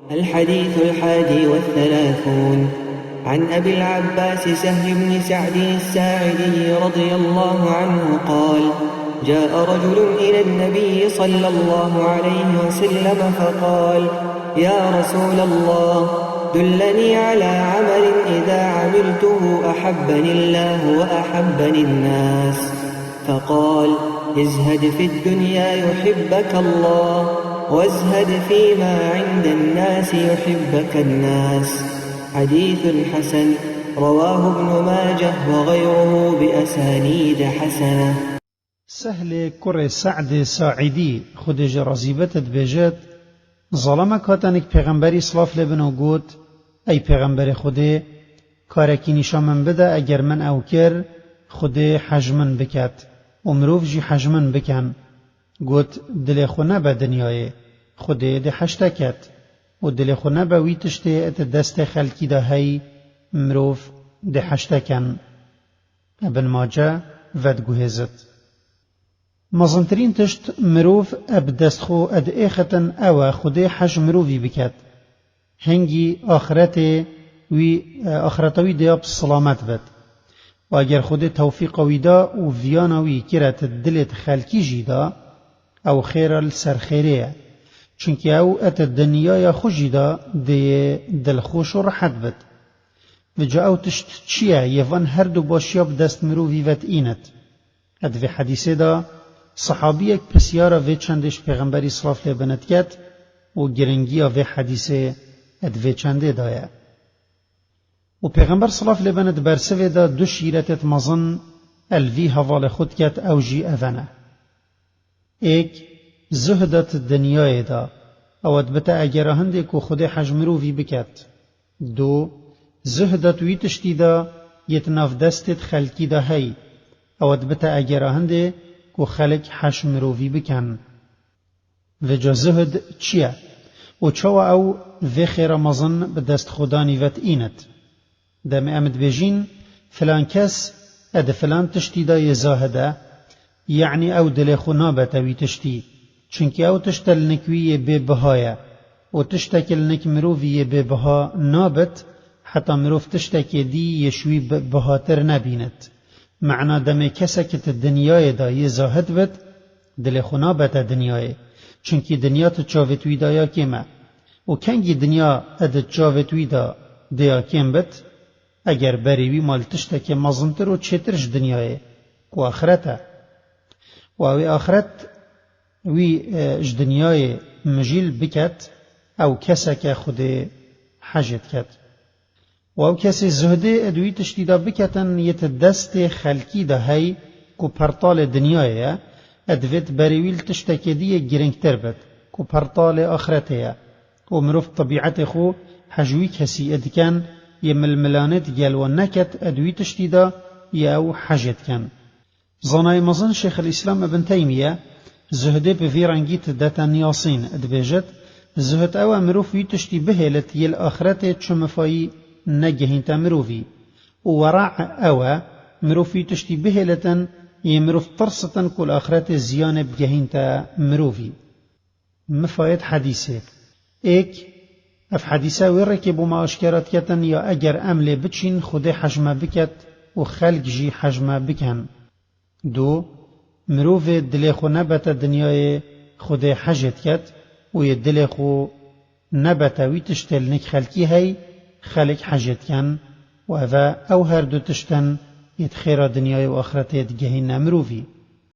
الحديث 31 عن أبي العباس سهل بن سعد الساعدي رضي الله عنه قال: جاء رجل إلى النبي صلى الله عليه وسلم فقال: يا رسول الله، دلني على عمل إذا عملته أحبني الله وأحبني الناس. فقال: ازهد في الدنيا يحبك الله، وازهد فيما عند الناس يحبك الناس. حديث حسن، رواه ابن ماجه وغيره بأسانيد حسنة. سهل كر سعد ساعدي خودج رزيبت بجد ظلمك هاتنك پیغمبری صلاف لبنو گوت: ای پیغمبر خوده، کارکی نشامن بده اگر من او کر خوده حجمن بکت و مروف جی حجمن بکن. گوت: دل خو نبه دنیای خوده ده حشتکت و دل خو نبه ویتشته ات دست خلکی ده هی مروف ده حشتکن. ابن ماجه ود گوهزت. مزنترین تشت مروف اب دست خو اد ایختن او خوده حج مروفی بکت هنگی آخرتوی دیاب سلامت بد و اگر خود توفیقوی دا و ویانوی کرت دلت خلکی جیدا او خیر السرخیره، چونکه او ات دنیای خوشی دا دی دل خوش و راحت بد. و جا او تشت چیه یوان هر دو باشیاب دست مروفی وت اینت. اد وی حدیثه دا صحابی اک پسیارا وی چندش پیغمبری صلاف لبنت کت و گرنگی وی حدیثه اد وی چنده دایه. و پیغمبر صلاف لبنت برسوه دا دو شیرتت مزن الوی حوال خود کت او جی اوانه. ایک زهدت دنیای دا او بتا اگر هنده که خود حجم رو وی بکت. دو زهدت وی تشتی دا یتناف دستت خلکی دا هی او بتا اگر هنده که خلق حجم رو وی بکن. و جا زهد چیه؟ و چوا او وی خیر مزن به دست خدانی وت اینت. دم امد بجین فلان کس اد فلان تشتی دا یزاهده، یعنی او دل خو نابت وی تشتی، چونکه او تشتل نکوی بی بهایه و تشتکل نک مروفی بی بها نابت حتی مروف تشتکی دی یشوی بهاتر نبیند. معنا دم کسکت دنیای دا یزاهد بد دل خو نابت دنیای، چونکه دنیا تا چاوتوی دا یا کمه و کنگی دنیا اد چاوتوی دا دیا کم بد اگر بریوی مال تشتکی مزنتر و چترش دنیای و آخرته. و اوی آخرت وی اج دنیای مجیل بکت او کسک خود حجت کت. و او کسی زهده ادوی تشتیدا بکتن یت دست خلکی ده هی کو پرطال دنیای ادویت بریویل تشتکی دیه گرنگتر بد کو پرطال آخرته و مروف طبیعت خو حجوی کسی ادکن یململانت گل و نکت ادوی تشتیدا یا او حجت کن. زنای مزن شیخ الاسلام ابن تیمیه زهده به ویرانگیت دتن یاسین ادبیجت: زهد او مروفی تشتی بهلت یل آخرت چمفایی نگهین تمروفی و ورع او مروفی تشتی بهلتن یمروف ترستن کل آخرت زیان بگهین تمروفی. مفاید حدیثه ایک اف حدیثه ورکی بو ما اشکرات کتن یا اگر عمل بچین خود حجمه بکت و خلق جی حجمه بکن. دو مروف دل خو نبت دنیای خود حجت کت و ی دل خو نبت وی تشتل نک خلکی هی خلق حجت کن و او هر دو تشتن یت خیر دنیای و آخرت یت گهین مروفی.